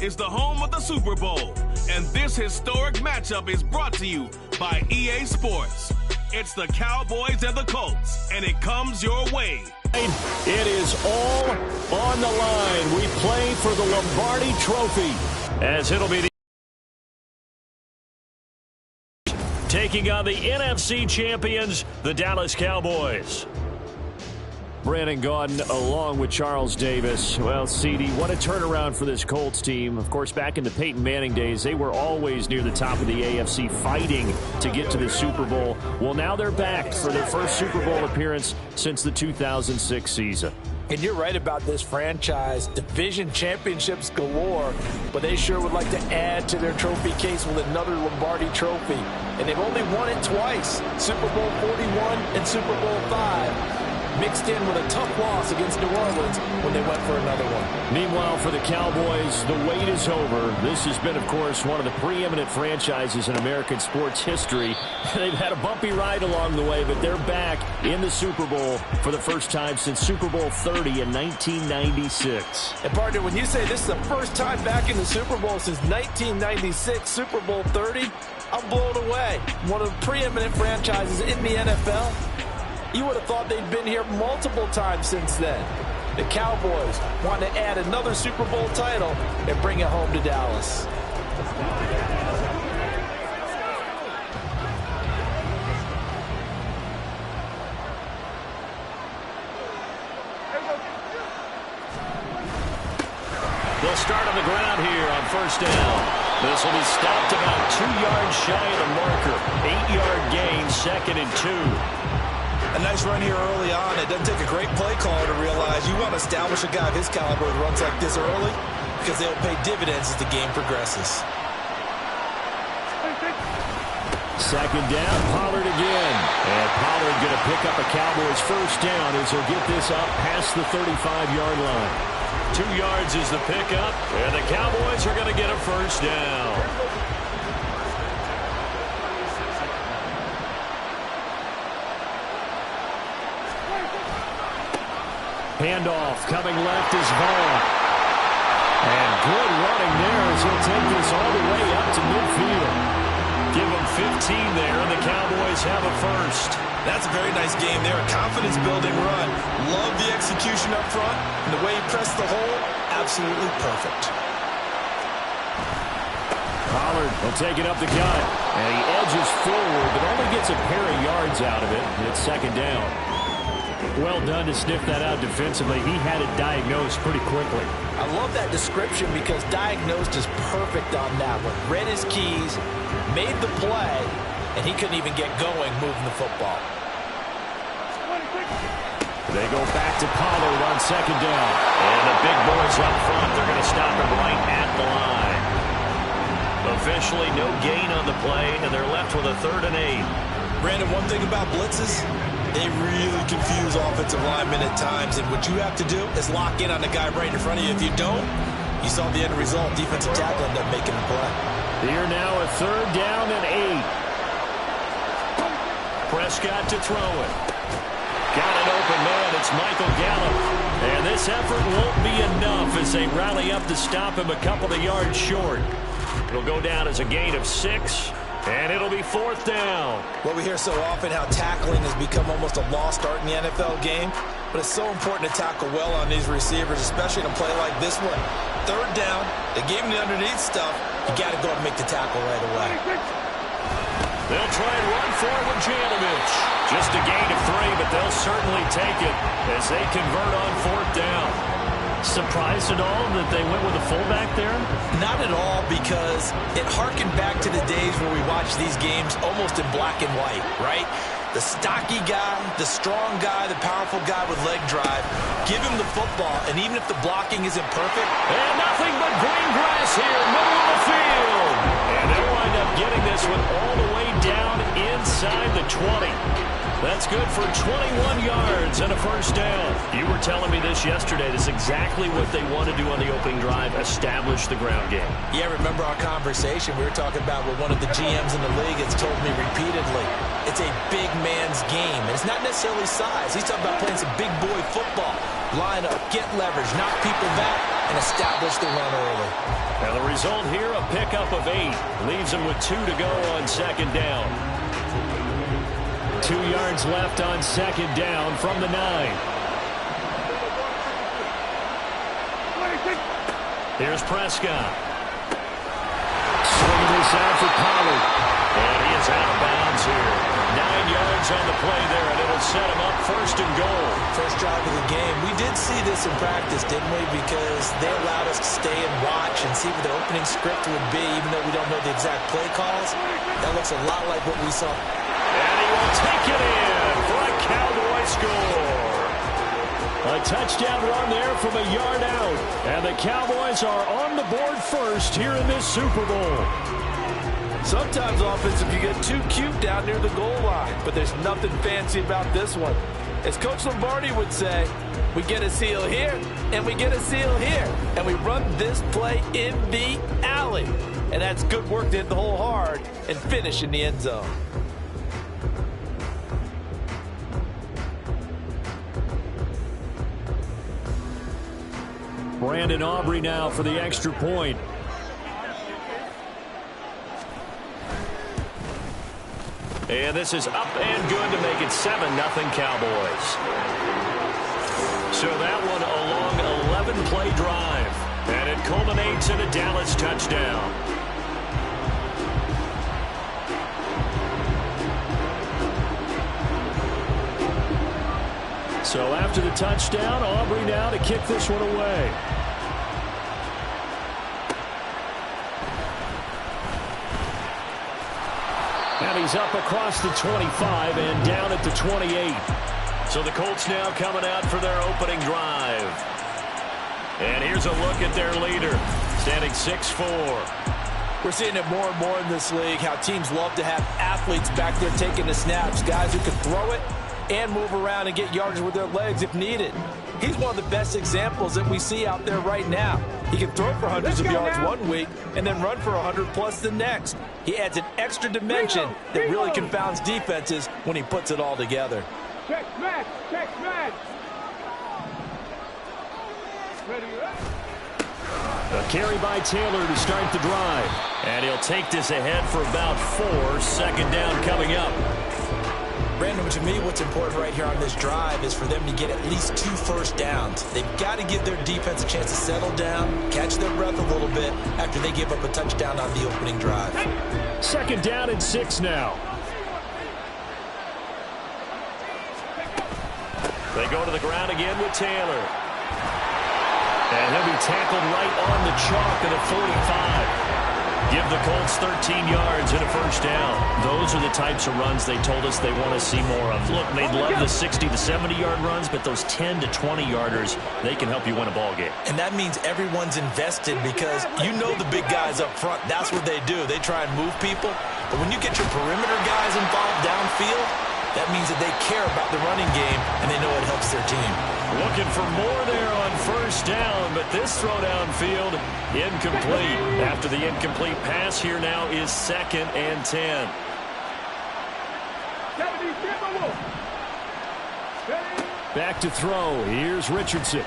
is the home of the Super Bowl, and this historic matchup is brought to you by EA Sports. It's the Cowboys and the Colts, and it comes your way. It is all on the line. We play for the Lombardi Trophy, as it'll be taking on the NFC champions, the Dallas Cowboys. Brandon Gaudin along with Charles Davis. Well, CD, what a turnaround for this Colts team. Of course, back in the Peyton Manning days, they were always near the top of the AFC fighting to get to the Super Bowl. Well, now they're back for their first Super Bowl appearance since the 2006 season. And you're right about this franchise. Division championships galore, but they sure would like to add to their trophy case with another Lombardi trophy. And they've only won it twice, Super Bowl 41 and Super Bowl 5. Mixed in with a tough loss against New Orleans when they went for another one. Meanwhile, for the Cowboys, the wait is over. This has been, of course, one of the preeminent franchises in American sports history. They've had a bumpy ride along the way, but they're back in the Super Bowl for the first time since Super Bowl 30 in 1996. And, partner, when you say this is the first time back in the Super Bowl since 1996, Super Bowl 30, I'm blown away. One of the preeminent franchises in the NFL. You would have thought they'd been here multiple times since then. The Cowboys want to add another Super Bowl title and bring it home to Dallas. They'll start on the ground here on first down. This will be stopped about 2 yards shy of the marker. 8-yard gain, 2nd and 2. A nice run here early on. It doesn't take a great play caller to realize you want to establish a guy of his caliber who runs like this early because they'll pay dividends as the game progresses. 2nd down, Pollard again. And Pollard going to pick up a Cowboys first down as he'll get this up past the 35-yard line. 2 yards is the pickup, and the Cowboys are going to get a first down. Handoff coming left is Vaughn. And good running there as he'll take this all the way up to midfield. Give him 15 there, and the Cowboys have a first. That's a very nice game there. A confidence-building run. Love the execution up front. And the way he pressed the hole, absolutely perfect. Pollard will take it up the gut. And he edges forward, but only gets a pair of yards out of it. And it's 2nd down. Well done to sniff that out defensively. He had it diagnosed pretty quickly. I love that description because diagnosed is perfect on that one. Read his keys, made the play, and he couldn't even get going moving the football. They go back to Pollard on 2nd down. And the big boys up front, they're going to stop him right at the line. Officially no gain on the play, and they're left with a 3rd and 8. Brandon, one thing about blitzes, they really confuse offensive linemen at times, and what you have to do is lock in on the guy right in front of you. If you don't, you saw the end result. Defensive tackle ended up making the play. Here now a 3rd down and 8. Prescott to throw it. Got an open man. It's Michael Gallup. And this effort won't be enough as they rally up to stop him a couple of yards short. It'll go down as a gain of 6. And it'll be 4th down. Well, we hear so often how tackling has become almost a lost art in the NFL game, but it's so important to tackle well on these receivers, especially in a play like this one. 3rd down, they gave him the underneath stuff. You got to go and make the tackle right away. They'll try and run for it with Janovich. Just a gain of 3, but they'll certainly take it as they convert on 4th down. Surprised at all that they went with a fullback there? Not at all, because it harkened back to the days where we watched these games almost in black and white, right? The stocky guy, the strong guy, the powerful guy with leg drive. Give him the football, and even if the blocking isn't perfect. And nothing but green grass here, middle of the field. And they'll wind up getting this one all the way down inside the 20. That's good for 21 yards and a first down. You were telling me this yesterday. This is exactly what they want to do on the opening drive, establish the ground game. Yeah, remember our conversation. We were talking about what one of the GMs in the league has told me repeatedly. It's a big man's game, and it's not necessarily size. He's talking about playing some big boy football. Line up, get leverage, knock people back, and establish the run early. Now the Result here, a pickup of 8. Leaves him with 2 to go on second down. 2 yards left on second down from the 9. Here's Prescott. Swinging this out for Pollard. And he is out of bounds here. 9 yards on the play there, and it'll set him up first and goal. First drive of the game. We did see this in practice, didn't we? Because they allowed us to stay and watch and see what the opening script would be, even though we don't know the exact play calls. That looks a lot like what we saw. And he will take it in for a Cowboy score. A touchdown run there from a yard out. And the Cowboys are on the board first here in this Super Bowl. Sometimes offensive, you get too cute down near the goal line, but there's nothing fancy about this one. As Coach Lombardi would say, we get a seal here, and we get a seal here, and we run this play in the alley. And that's good work to hit the hole hard and finish in the end zone. Brandon Aubrey now for the extra point. And this is up and good to make it 7-0 Cowboys. So that one a long 11-play drive. And it culminates in a Dallas touchdown. So after the touchdown, Aubrey now to kick this one away. And he's up across the 25 and down at the 28. So the Colts now coming out for their opening drive. And here's a look at their leader, standing 6'4". We're seeing it more and more in this league, how teams love to have athletes back there taking the snaps, guys who can throw it and move around and get yardage with their legs if needed. He's one of the best examples that we see out there right now. He can throw for hundreds of yards one week and then run for 100+ the next. He adds an extra dimension that really confounds defenses when he puts it all together. Check match, check match. A carry by Taylor to start the drive. And he'll take this ahead for about 4. Second down coming up. Brandon, to me, what's important right here on this drive is for them to get at least 2 first downs. They've got to give their defense a chance to settle down, catch their breath a little bit after they give up a touchdown on the opening drive. Second down and 6 now. They go to the ground again with Taylor. And he'll be tackled right on the chalk at the 45. Give the Colts 13 yards and a first down. Those are the types of runs they told us they want to see more of. Look, they'd love the 60 to 70-yard runs, but those 10 to 20-yarders, they can help you win a ball game. And that means everyone's invested because you know the big guys up front. That's what they do. They try and move people. But when you get your perimeter guys involved downfield, that means that they care about the running game and they know it helps their team. Looking for more there on first down, but this throw downfield incomplete. After the incomplete pass, here now is 2nd and 10. Back to throw. Here's Richardson.